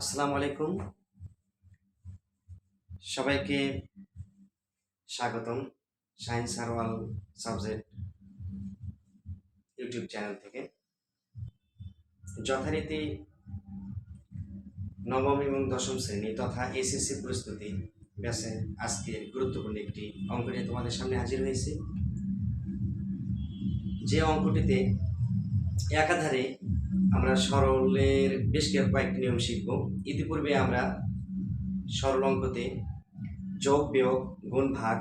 আসসালামু আলাইকুম। সবাইকে স্বাগতম সায়েন্স সারওয়াল সাবজেক্ট ইউটিউব চ্যানেল থেকে। যথারীতি নবম এবং দশম শ্রেণী তথা এসএসসি প্রস্তুতি ব্যাসে আজকে গুরুত্বপূর্ণ একটি অঙ্ক নিয়ে তোমাদের সামনে হাজির হয়েছি। যে অঙ্কটিতে একাধারে আমরা সরলের বেশ কয়েকটি নিয়ম শিখব। ইতিপূর্বে আমরা সরল অঙ্কতে যোগ বিয়োগ গুণ ভাগ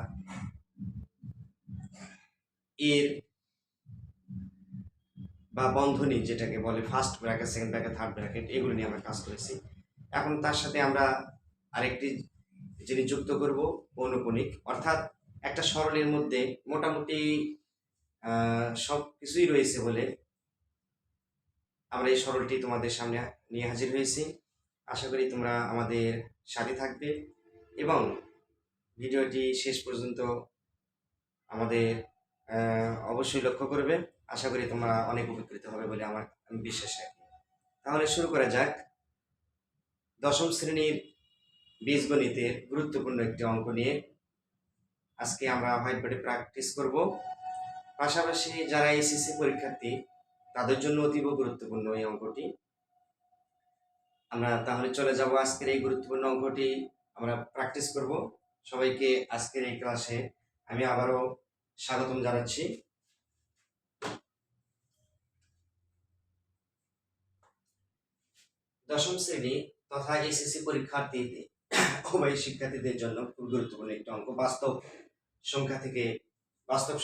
এর বা বন্ধনী যেটাকে বলে first bracket, second bracket, third bracket, এগুলো নিয়ে আমরা কাজ করেছি। এখন তার সাথে আমরা আরেকটি জিনিস যুক্ত করব, পৌনঃপুনিক, অর্থাৎ একটা সরলের মধ্যে মোটামুটি সব কিছুই রয়েছে বলে আমরা এই সরলটি তোমাদের সামনে নিয়ে হাজির হয়েছি। আশা করি তোমরা আমাদের সাথে থাকবে এবং ভিডিওটি শেষ পর্যন্ত আমাদের অবশ্যই লক্ষ্য করবে। আশা করি তোমরা অনেক উপকৃত হবে বলে আমি বিশ্বাস রাখি। তাহলে শুরু করা যাক। দশম শ্রেণীর বীজগণিতের গুরুত্বপূর্ণ একটি অঙ্ক নিয়ে আজকে আমরা হোয়াইট বোর্ডে প্র্যাকটিস করব। পাশাপাশি যারা এসএসসি পরীক্ষার্থী তাদের জন্য অতীব গুরুত্বপূর্ণ এই অঙ্কটি। আমরা তাহলে চলে যাব আজকের এই গুরুত্বপূর্ণ অঙ্কটি আমরা প্র্যাকটিস করব। সবাইকে আজকের এই ক্লাসে আমি আবারও স্বাগতম জানাচ্ছি। দশম শ্রেণী তথা এসএসসি পরীক্ষার্থীদের উভয় শিক্ষার্থীদের জন্য খুব গুরুত্বপূর্ণ একটি অঙ্ক। বাস্তব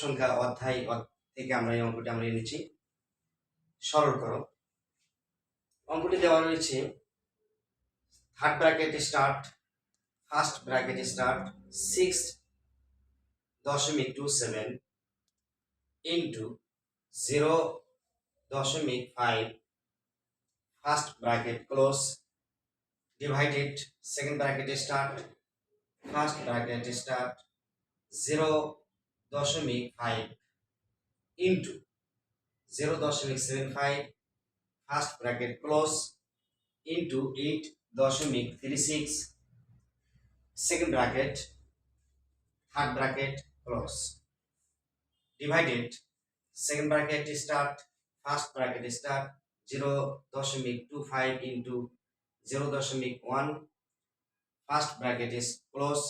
সংখ্যা অধ্যায় থেকে আমরা এই অঙ্কটি আমরা এনেছি। সরল করো। অঙ্কটি দেওয়া রয়েছে third bracket start, first bracket start 6.27 into 0.5 first bracket close divided second bracket start, first bracket start 0.5 into 0.75 first bracket close into 8.36 second bracket third bracket close divided second bracket start, first bracket start 0.25 into 0.1 first bracket is close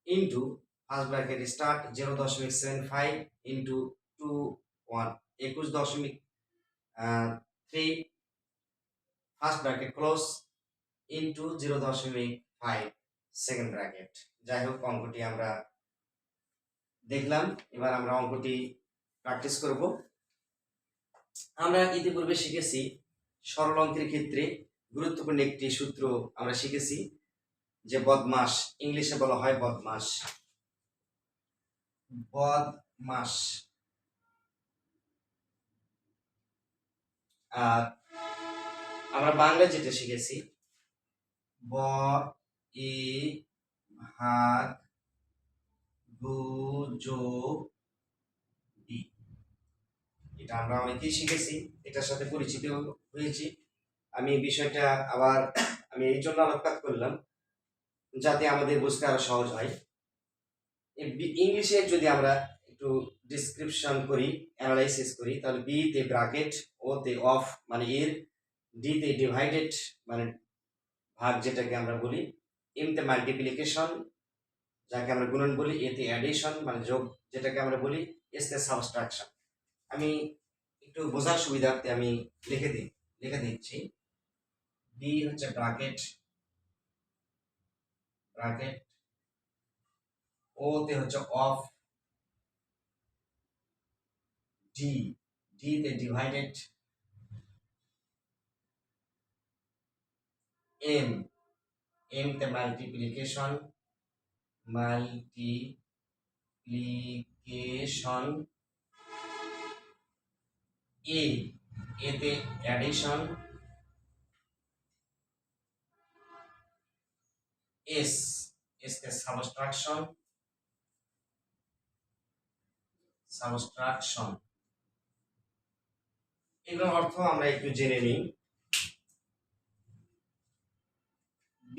into first bracket start 0.75 into 21.3 first bracket close into 0.5 second bracket. যাই হোক, অঙ্কটি আমরা দেখলাম। এবার আমরা অঙ্কটি practice করব। আমরা ইতিপূর্বে শিখেছি সরল অঙ্কের ক্ষেত্রে গুরুত্বপূর্ণ একটি সূত্র আমরা শিখেছি, যে বদমাস, ইংলিশে বলা হয় বদমাস। আর আমরা বাংলা যেটা শিখেছি ব ই ভাগ গু যোগ বি, এটা আমরা অনেকেই শিখেছি, এটার সাথে পরিচিত হয়েছি। আমি এই বিষয়টা আমি এই জন্য আলোকপাত করলাম যাতে আমাদের বুঝতে আরো সহজ হয়। ইংলিশে যদি আমরা একটু ডিসক্রিপশন করি, অ্যানালাইসিস করি, তাহলে বি তে ব্র্যাকেট, ও তে অফ মানে এর, ডি তে ডিভাইডেড মানে ভাগ যেটাকে আমরা বলি, এম তে মাল্টিপ্লিকেশন যাকে আমরা গুণন বলি, এ তে অ্যাডিশন মানে যোগ যেটাকে আমরা বলি, এস তে সাবট্রাকশন। আমি একটু বোঝার সুবিধার্থে আমি লিখে দিচ্ছি। বি হচ্ছে ব্র্যাকেট, ও তে হচ্ছে অফ, ডি তে ডিভাইডেড, এম তে মাল্টিপ্লিকেশন, এ তে অ্যাডিশন, এস তে সাবট্রাকশন। এগুলোর অর্থ আমরা একটু জেনে নিই।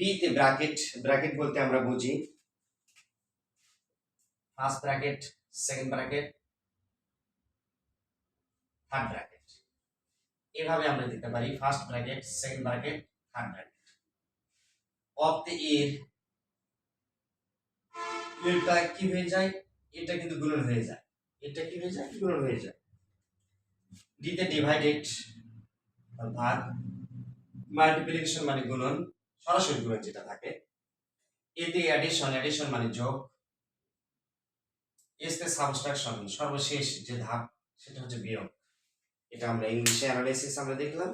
বি তে ব্র্যাকেট, ব্র্যাকেট বলতে আমরা বুঝি first bracket, second bracket, third bracket. এভাবে আমরা দিতে পারি first bracket, second bracket, third bracket. Of the এরটা কি হয়ে যায়, এটা কিন্তু গুণন হয়ে যায়, এটা কি হয়ে যায়, গুণন হয়ে যায়। ডি তে ডিভাইডেড ভাগ, মাল্টিপ্লিকেশন মানে গুণন, সরাসরি গুণন যেটা থাকে। এতে অ্যাডিশন, অ্যাডিশন মানে যোগ। এস তে সাবট্রাকশন, সর্বশেষ যে ধাপ সেটা হচ্ছে বিয়োগ। এটা আমরা ইংলিশে অ্যানালাইসিস আমরা দেখলাম।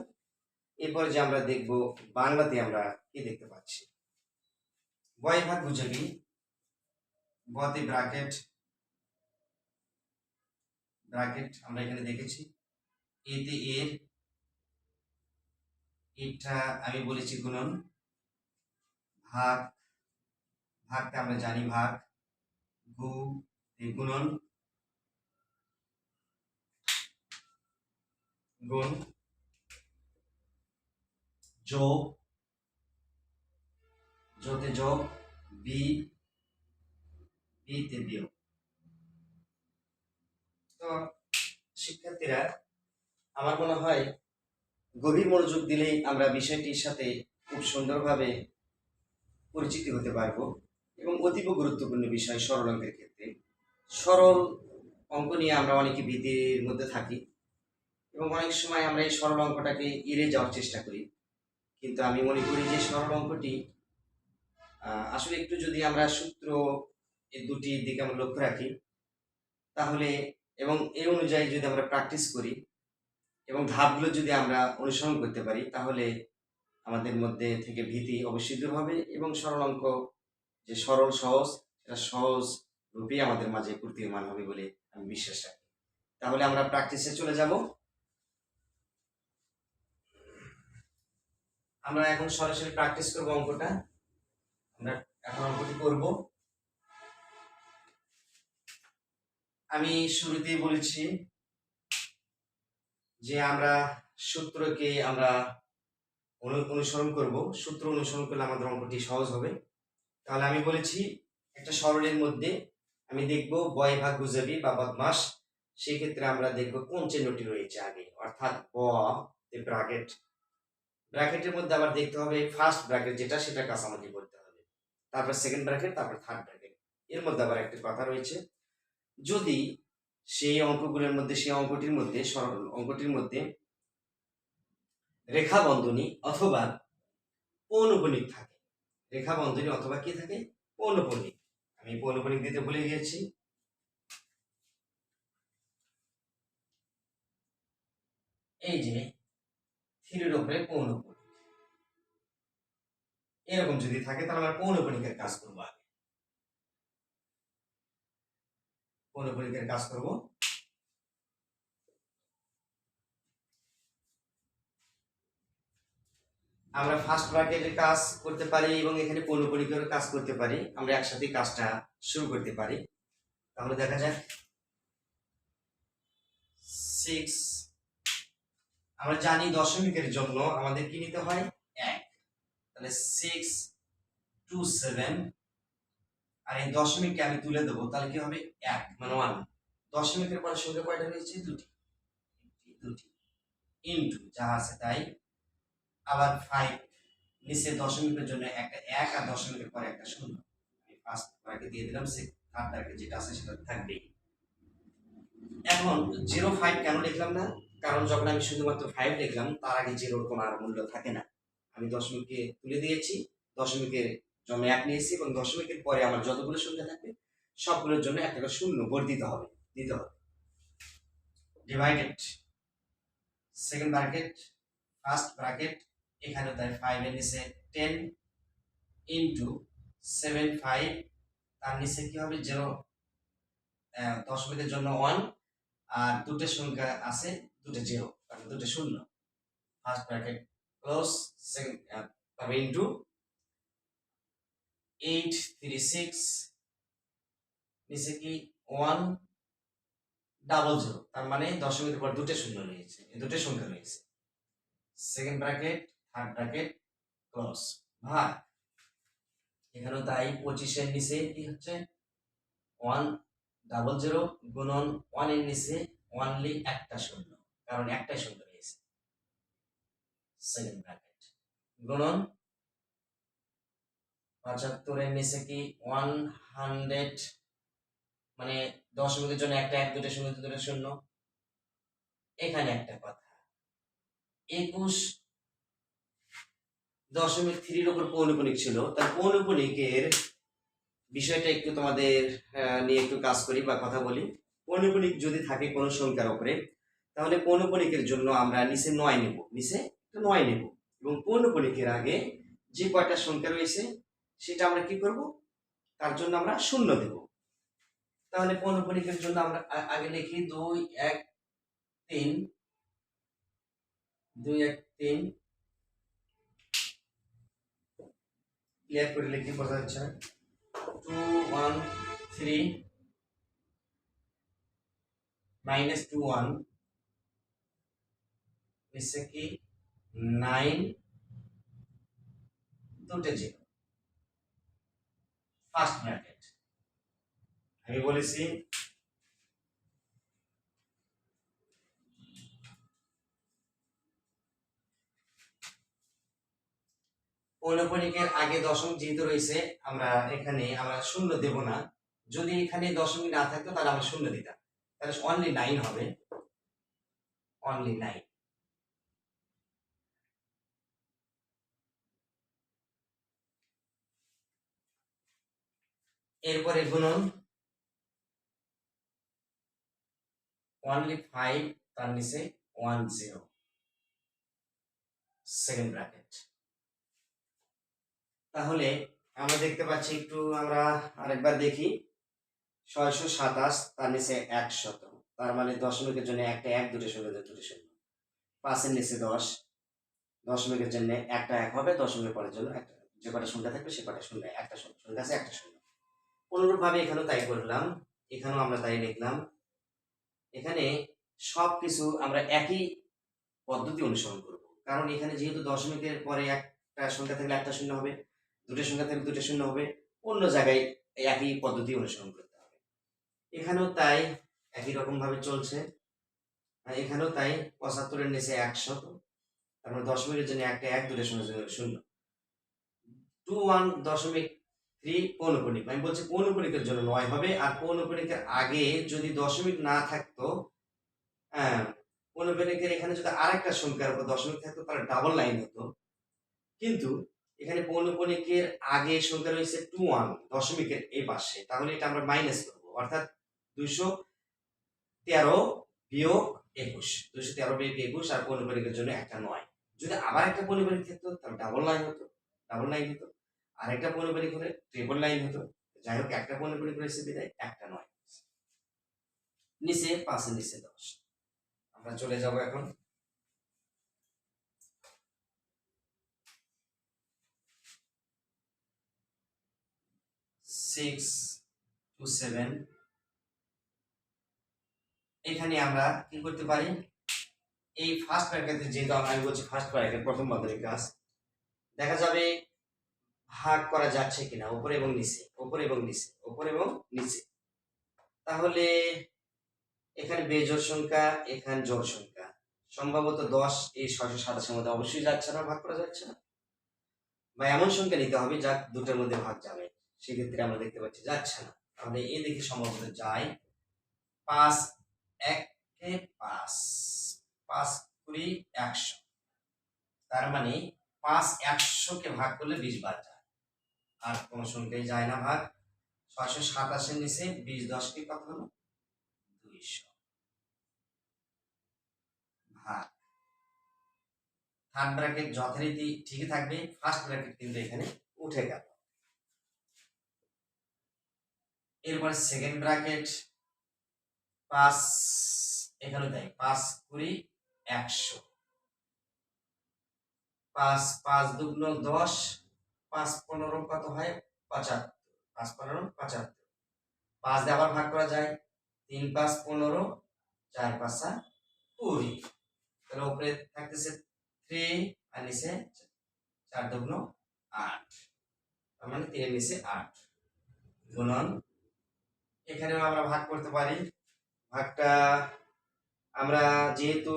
এরপরে যে আমরা দেখব বাংলাতে আমরা কি দেখতে পাচ্ছি। বয় ভাগ বুঝাবি, বতে ব্র্যাকেট, ব্র্যাকেট আমরা এখানে দেখেছি। এতে এর, এটা আমি বলেছি গুণন, ভাগ, ভাগটা আমরা জানি ভাগ, গু গুণন, গুণ, যোগ, যোতে যোগ, বি, বিতে বিয়োগ। তো শিক্ষার্থীরা, আমার মনে হয় গভীর মনোযোগ দিলেই আমরা বিষয়টির সাথে খুব সুন্দরভাবে পরিচিত হতে পারবো। এবং অতীব গুরুত্বপূর্ণ বিষয় সরল অঙ্কের ক্ষেত্রে। সরল অঙ্ক নিয়ে আমরা অনেকে ভীতির মধ্যে থাকি এবং অনেক সময় আমরা এই সরল অঙ্কটাকে এড়িয়ে যাওয়ার চেষ্টা করি। কিন্তু আমি মনে করি যে সরল অঙ্কটি আসলে একটু যদি আমরা সূত্র এই দুটি দিকে আমরা লক্ষ্য রাখি তাহলে, এবং এই অনুযায়ী যদি আমরা প্র্যাকটিস করি এবং ধাপগুলো যদি আমরা অনুসরণ করতে পারি তাহলে আমাদের মধ্যে থেকে ভীতি অবশ্যই দূর হবে এবং সরল অঙ্ক যে সরল সহজ, সেটা সহজ রূপেই আমাদের মাঝে প্রতীয়মান হবে বলে আমি বিশ্বাস রাখি। তাহলে আমরা প্র্যাকটিসে চলে যাব। আমরা এখন সরাসরি প্র্যাকটিস করব অঙ্কটা। আমরা এখন অঙ্কটি করব। আমি শুরুতেই বলেছি যে আমরা সূত্রকে আমরা অনুসরণ করব। সূত্র অনুসরণ করলে আমাদের অঙ্কটি সহজ হবে। তাহলে আমি বলেছি একটা সরলের মধ্যে আমি দেখব বয় ভাগ গুজাবি বা বদমাস। সেই ক্ষেত্রে আমরা দেখব কোন চিহ্নটি রয়েছে আগে, অর্থাৎ ব তে ব্র্যাকেট, ব্র্যাকেটের মধ্যে আবার দেখতে হবে ফার্স্ট ব্র্যাকেট যেটা, সেটা কাছামাঝি করতে হবে, তারপর সেকেন্ড ব্র্যাকেট, তারপর থার্ড ব্র্যাকেট। এর মধ্যে আবার একটা কথা রয়েছে, যদি সেই অঙ্কগুলোর মধ্যে, সেই অঙ্কটির মধ্যে, সরল অঙ্কটির মধ্যে রেখা বন্ধনী অথবা পৌনঃপুনিক থাকে, রেখা বন্ধনী অথবা কি থাকে, পৌনঃপুনিক। আমি পৌনঃপুনিক দিতে ভুলে গিয়েছি। এই যে থ্রির উপরে পৌনঃপুনিক, এরকম যদি থাকে তাহলে আমরা পৌনঃপুনিকের কাজ করবো। আগে পৌনঃপুনিকের কাজ করব। আমরা ফার্স্ট ব্র্যাকেটের কাজ করতে পারি এবং এখানে পৌনঃপুনিকের কাজ করতে পারি। আমরা একসাথে কাজটা শুরু করতে পারি। তাহলে দেখা যাক 6, আমরা জানি দশমিকের জন্য আমাদের কি নিতে হয়, 1। তাহলে 6 2 7, আর এই দশমিককে আমি তুলে দেবো, তাহলে কি হবে 1 মানে 1। দশমিকের পরে সংখ্যা কয়টা রয়েছে, দুটি, দুটি, ইনটু যা আছে তাই, আবার 5, নিচে দশমিকের জন্য একটা 1 আর দশমিকের পরে একটা 0। আমি ফার্স্ট ব্র্যাকেট দিয়ে দিলাম, থার্ড ব্র্যাকেট যেটা আছে সেটা থাকবেই। এখন 0 5 কেন লিখলাম না, কারণ যখন আমি শুধুমাত্র 5 লিখলাম তার আগে 0 কোনো আর মূল্য থাকে না। আমি দশমিককে তুলে দিয়েছি, দশমিকের জন্য 1 নিয়েছি এবং দশমিকের পরে আমার যতগুলো সংখ্যা থাকবে সবগুলোর জন্য একটা করে শূন্য ভোট দিতে হবে। Divided second bracket, first bracket, এখানে তাই 5 এর নিচে 10 ইনটু 7 5, তার নিচে কি হবে 0, দশমিকের জন্য 1, আর দুটো সংখ্যা আছে, দুটো 0, তারপর দুটো শূন্য। ফার্স্ট ব্র্যাকেট ক্লোজ, সেকেন্ড তারপর ইনটু 8 3 6, নিচে কি 1 ডাবল 0, তার মানে দশমিকের পর দুটো শূন্য রয়েছে, এই দুটো সংখ্যা রয়েছে। Second bracket, third bracket close, ভাগ এখানেও তাই 25-এর নিচে কি হচ্ছে 100 গুণন 1 এর নিচে অনলি একটা শূন্য, কারণ একটাই শূন্য রয়েছে। সেকেন্ড ব্র্যাকেট গুণন 75 এর নিচে কি 100, মানে দশমিকের জন্য একটা এক, দুটো শূন্য দুটো শূন্য। এখানে একটা কথা, 21.3 উপর পৌনঃপুনিক ছিল, তার পৌনঃপুনিকের বিষয়টা একটু তোমাদের নিয়ে একটু কাজ করি বা কথা বলি। পৌনঃপুনিক যদি থাকে কোনো সংখ্যার উপরে, তাহলে পৌনঃপুনিকের জন্য আমরা নিচে 9 নেব, নিচে 9 নেব, এবং পৌনঃপুনিকের আগে যে কয়টা সংখ্যা রয়েছে সেটা আমরা কি করব, তার জন্য আমরা শূন্য দেব। তাহলে পৌনঃপুনিকের জন্য আমরা আগে লিখি 2 1 3, 2 1 3, ক্লিয়ার করে লিখি, বোঝা যাচ্ছে 2 1 3 -2 1 নিচে কি 9 দুটো 0, ফার্স্ট ব্র্যাকেট। আমি বলেছি পৌনঃপুনিকের আগে দশমিক যেহেতু রয়েছে, আমরা শূন্য দেব না। যদি এখানে দশমিক না থাকতো তাহলে আমরা শূন্য দিতাম, তাহলে অনলি 9 হবে, অনলি 9। এরপরে গুণন অনলি 5, তার নিচে 10, সেকেন্ড ব্র্যাকেট। তাহলে আমরা দেখতে পাচ্ছি, একটু আমরা আরেকবার দেখি, 627 তার নিচে 100, তার মানে দশমিকের জন্য একটা এক, দুটো শূন্য দুটো শূন্য। 5-এর নিচে 10, দশমিকের জন্য একটা এক হবে, দশমিকের পরের জন্য একটা, যে কটা সংখ্যা থাকবে সে কটা শূন্য, একটা শূন্য সংখ্যা আছে একটা শূন্য। অনুরূপ ভাবে এখানেও তাই করলাম, এখানেও আমরা তাই লিখলাম। এখানে সবকিছু আমরা একই পদ্ধতি অনুসরণ করব, কারণ এখানে যেহেতু দশমিকের পরে একটা সংখ্যা থাকলে একটা শূন্য হবে, দুটো সংখ্যা থাকলে দুটো শূন্য হবে, অন্য জায়গায় একই পদ্ধতি অনুসরণ করতে হবে। এখানেও তাই একই রকম ভাবে চলছে, এখানেও তাই 75-এর নিচে 100, তারপর দশমিকের জন্য একটা এক, দুটো শূন্য শূন্য। 21.3 পৌনঃপুনিক, আমি বলছি পৌনঃপুনিকের জন্য 9 হবে, আর পৌনঃপুনিকের আগে যদি দশমিক না থাকতো, হ্যাঁ, পৌনঃপুনিকের এখানে যদি আরেকটা সংখ্যার উপর দশমিক থাকতো তাহলে ডাবল লাইন হতো, কিন্তু এখানে পৌনঃপুনিকের আগে সংখ্যা রয়েছে 21 দশমিকের এই পাশে, তাহলে এটা আমরা মাইনাস করব, অর্থাৎ 213 বিয়োগ 21, 213 বিয়োগ 21, আর পৌনঃপুনিকের জন্য একটা 9। যদি আবার একটা পৌনঃপুনিক থাকতো তাহলে ডাবল লাইন হতো, ডাবল লাইন হতো, আর একটা পৌনঃপুনিক হলে ট্রিপল লাইন হতো। যাই হোক, একটা পৌনঃপুনিক রয়েছে বিদায় একটা 9, নিচে 5-এর নিচে 10। আমরা চলে যাব এখন 6 to 7। এখানে আমরা কি করতে পারি, এই ফার্স্ট ব্র্যাকেটে, যেহেতু আমি বলছি ফার্স্ট ব্র্যাকেট প্রথম বন্ধনীর কাজ, দেখা যাবে ভাগ করা যাচ্ছে কিনা উপরে এবং নিচে, উপরে এবং নিচে, উপরে এবং নিচে। তাহলে এখানে বেজোড় সংখ্যা, এখানে জোড় সংখ্যা, সম্ভবত 10 এই 627 এর মধ্যে অবশ্যই যাচ্ছে না, ভাগ করা যাচ্ছে না, বা এমন সংখ্যা নিতে হবে যা দুটোর মধ্যে ভাগ যাবে, সেক্ষেত্রে আমরা দেখতে পাচ্ছি যাচ্ছে না। তাহলে এই দেখি সম্ভবত যায় 5 1 5, 5 20 100, তার মানে 5 100-কে ভাগ করলে 20 বার যায়, আর কোন সংখ্যাই যায় না ভাগ। 627-এর নিচে 20 10 কি কত হলো, 200, ভাগ। থার্ড ব্র্যাকেট যথারীতি ঠিকই থাকবে, ফার্স্ট ব্র্যাকেট কিন্তু এখানে উঠে গেল। এরপর সেকেন্ড ব্র্যাকেট 5, এখানে তাই 5 20 100, 5 5 দুগুণ 10, 5 15 কত হয় 75, 5 15 75, 5 দিয়ে আবার ভাগ করা যায়, 3 5 15, 4 5 20, তাহলে উপরে থাকতেছে 3 আর নিচে 4 দুগুণ 8। তার মানে 3 এর নিচে 8 গুণন, এখানেও আমরা ভাগ করতে পারি। ভাগটা আমরা যেহেতু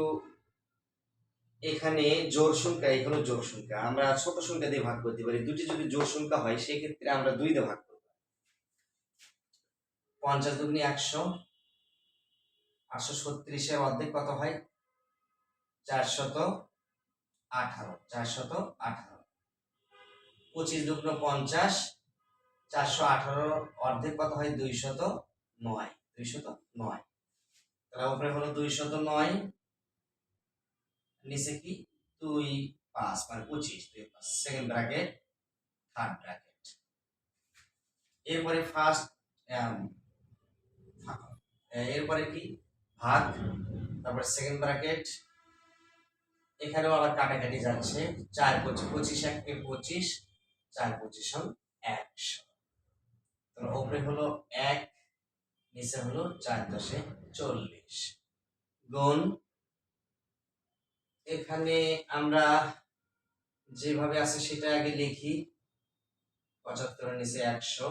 এখানে জোড় সংখ্যা, এখানে জোড় সংখ্যা, আমরা ছোট সংখ্যা দিয়ে ভাগ করতে পারি। দুটি যদি জোড় সংখ্যা হয় সেই ক্ষেত্রে আমরা 2 দিয়ে ভাগ করব। 50 দুগুণে 100, 836 এর অর্ধেক কত হয়? 418, 418। 25 দুগুণে 50, 418 অর্ধেক কত হয়? 209, 209। তাহলে উপরে হলো 209, নিচে কি 2 5 মানে 25, 2 5 সেকেন্ড ব্র্যাকেট থার্ড ব্র্যাকেট। এরপরে ফার্স্ট এরপরে কি ভাগ, তারপরে সেকেন্ড ব্র্যাকেট, এখানেও আবার কাটাকাটি যাচ্ছে। 4 25, 25 1 25, 4 25 100। তাহলে উপরে হলো 1, নিচে হলো 4 10 40 গুণ, এখানে আমরা যেভাবে আছে সেটা আগে লিখি। 75 এর নিচে 100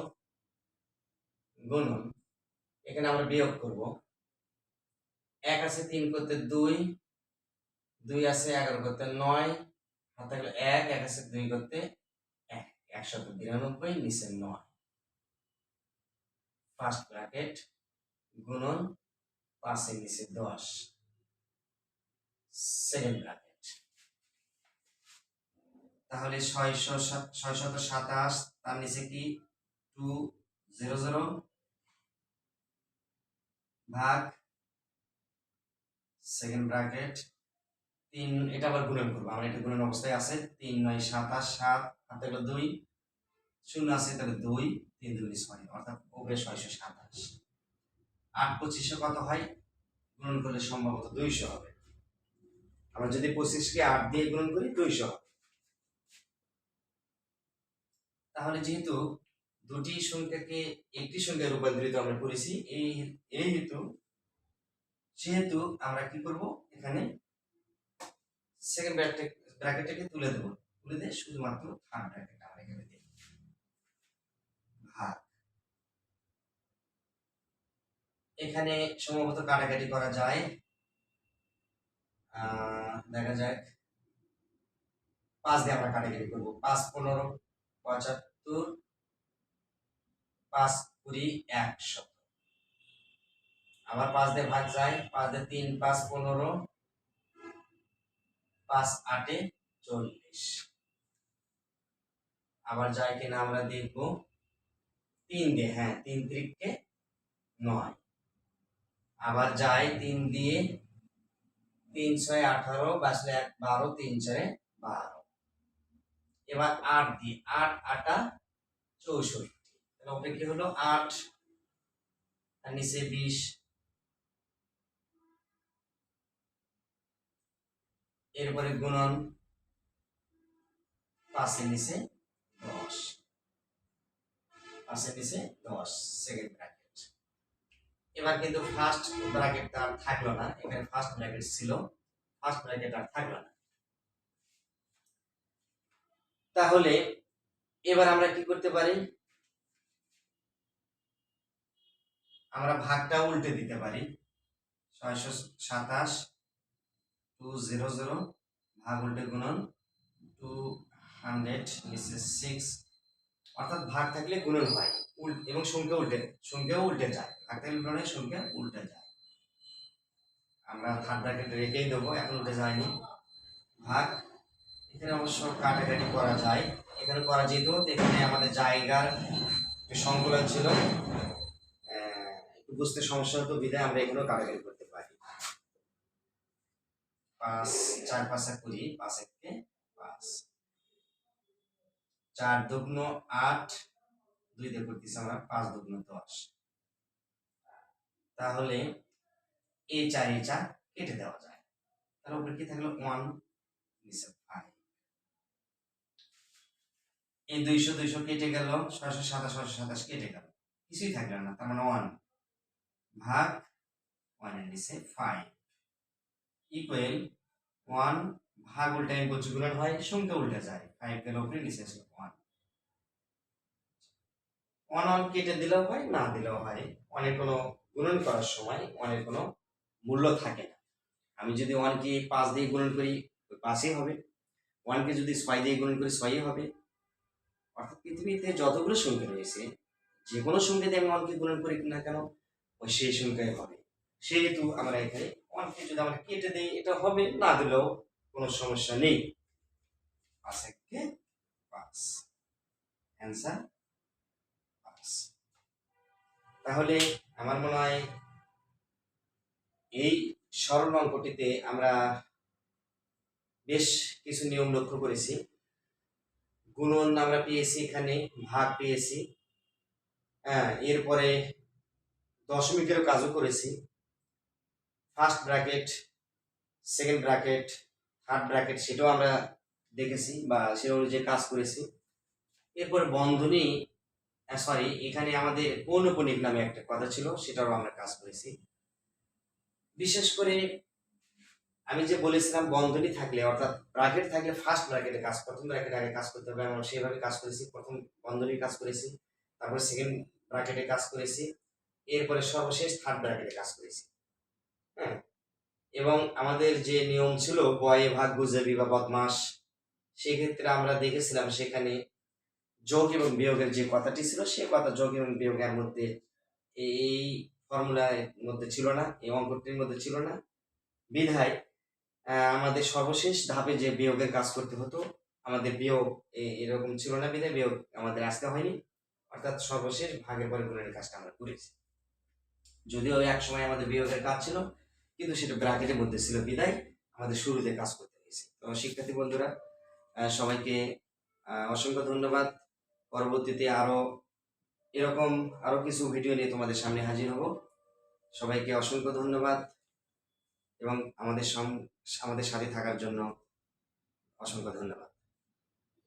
গুণন, এখানে আমরা বিয়োগ করব। 1 আছে 3 করতে 2, 2 আছে 11 করতে 9, হাতে থাকলে 1, 1 আছে 2 করতে 1, 199 নিচে 9 ফার্স্ট ব্র্যাকেট গুণন 5 এর নিচে 10 সেকেন্ড ব্র্যাকেট। তাহলে 627, তার নিচে কি 200 ভাগ সেকেন্ড ব্র্যাকেট 3, এটা আবার গুণন করব। আমরা এটা গুণন অবস্থায় আছে। 3 9 27, 7 হাতে হলো 2, 0 আছে তাহলে 2, 3 2 6, অর্থাৎ ওবে 627। 8 25 কত হয়? গুণন করলে সম্ভবত 200 হবে। আমরা যদি 25 কে 8 দিয়ে গুণন করি 200 হবে। তাহলে যেহেতু দুটি সংখ্যাকে একটি সংখ্যায় রূপান্তরিত আমরা করেছি, এই হেতু সেহেতু আমরা কি করব, এখানে সেকেন্ড ব্র্যাকেটটাকে তুলে দেব। তুলে দিয়ে শুধুমাত্র থার্ড ব্র্যাকেট আমরা এখানে দেব। ভাগ, এখানে সম্ভবত কাটাকাটি করা যায়। দেখা যাক, 5 দিয়ে আমরা কাটাকাটি করব। 5 15 75, 5 20 100। আবার 5 দিয়ে ভাগ যায়। 5 দিয়ে 3 5 15, 5 8 40। আবার যায় কিনা আমরা দেখব। 3 দিয়ে, হ্যাঁ 3 3 9। আবার যায় 3 দিয়ে, 3 6 18, বাঁচলে 1 12, 3 4 12। এবার 8 দিয়ে, 8 8 64। তাহলে ওটা কি হলো 8 আর নিচে 20। এরপরে গুণন 5 এর নিচে 10, 5 এর নিচে 10 সেকেন্ড ব্র্যাকেট। এবার কিন্তু ফার্স্ট ব্র্যাকেট আর থাকলো না, এখানে ফার্স্ট ব্র্যাকেট ছিল, ফার্স্ট ব্র্যাকেট আর থাকলো না। তাহলে এবার আমরা কি করতে পারি, আমরা ভাগটা উল্টে দিতে পারি। 627 200 ভাগ উল্টে গুণন 200 নিচে 6, অর্থাৎ ভাগ থাকলে গুণন হয় এবং সংখ্যাও উল্টে যায়। ভাগ থাকলে গুণনের সংখ্যা উল্টে যায়। আমরা থার্ড ব্র্যাকেট রেখেই দেবো, এখন উল্টে যায়নি। ভাগ, এখানে অবশ্য কাটাকাটি করা যায়, এখানে করা যেত। এখানে আমাদের জায়গার সংকুলন ছিল, একটু বুঝতে সমস্যা হতো, বিধায় আমরা এখানেও কাটাকাটি করতে পারি। 5 4 5 20, 5 1 5, 4 2 8, 2 দিয়ে করতেছি আমরা, 5 2 10। তাহলে এই 4 কেটে দেওয়া যায়। তাহলে উপরে কি থাকলো 1, নিচে 5। এই 200 200 কেটে গেল, 627 কেটে গেল, কিছুই থাকলো না। তার মানে 1 ভাগ 1 এর নিচে 5 ইকুয়াল 1 ভাগ উল্টে আমি বলছি গুণন হয়, সংখ্যা উল্টে যায়। 5 গেল উপরে, নিচে আসলো 1। ওয়ান ওয়ান কেটে দিলেও হয়, না দিলেও হয়। অনেক কোনো গুণন করার সময় অনেক কোনো মূল্য থাকে না। আমি যদি 1 কে 5 দিয়ে গুণন করি 5ই হবে, 1 কে যদি 6 দিয়ে গুণন করি 6ই হবে। অর্থাৎ পৃথিবীতে যতগুলো সংখ্যা রয়েছে যে কোনো সংখ্যা দিয়ে আমি 1 কে গুণন করি না কেন ওই সেই সংখ্যাই হবে। সেহেতু আমরা এখানে 1 কে যদি আমরা কেটে দিই এটা হবে, না দিলেও কোনো সমস্যা নেই। 5 একে 5, অ্যান্সার 5। তাহলে আমার মনে হয় এই সরল অঙ্কটিতে আমরা বেশ কিছু নিয়ম লক্ষ্য করেছি। গুণন আমরা পেয়েছি, এখানে ভাগ পেয়েছি, হ্যাঁ, এরপরে দশমিকেরও কাজও করেছি। First bracket, second bracket, third bracket সেটাও আমরা দেখেছি বা সে অনুযায়ী কাজ করেছি। এরপরে বন্ধনী, সরি, এখানে আমাদের পৌনঃপুনিক নামে একটা কথা ছিল, সেটাও আমরা কাজ করেছি। বিশেষ করে আমি যে বলেছিলাম বন্ধনী থাকলে অর্থাৎ ব্র্যাকেট থাকলে ফার্স্ট ব্র্যাকেটে কাজ, প্রথম ব্র্যাকেটে আগে কাজ করতে হবে, আমরা সেভাবে কাজ করেছি। প্রথম বন্ধনীর কাজ করেছি, তারপর সেকেন্ড ব্র্যাকেটে কাজ করেছি, এরপরে সর্বশেষ থার্ড ব্র্যাকেটে কাজ করেছি। হ্যাঁ, এবং আমাদের যে নিয়ম ছিল বয়ে ভাগ গুজবি বা বদমাস, সেক্ষেত্রে আমরা দেখেছিলাম সেখানে যোগ এবং বিয়োগের যে কথাটি ছিল সে কথা যোগ এবং বিয়োগের মধ্যে এই ফর্মুলার মধ্যে ছিল না, এই অঙ্কটির মধ্যে ছিল না। বিধায় আমাদের সর্বশেষ ধাপে যে বিয়োগের কাজ করতে হতো, আমাদের বিয়োগ এরকম ছিল না, বিধায় বিয়োগ আমাদের আসতে হয়নি। অর্থাৎ সর্বশেষ ভাগের পরে গুণের কাজটা আমরা করেছি। যদিও এক সময় আমাদের বিয়োগের কাজ ছিল, কিন্তু সেটা ব্র্যাকেটের মধ্যে ছিল, বিধায় আমাদের শুরুতে কাজ করতে হয়েছে। তো শিক্ষার্থী বন্ধুরা, সবাইকে অসংখ্য ধন্যবাদ। পরবর্তীতে এরকম আরো কিছু ভিডিও নিয়ে তোমাদের সামনে হাজির হব। সবাইকে অসংখ্য ধন্যবাদ এবং আমাদের সাথে থাকার জন্য অসংখ্য ধন্যবাদ।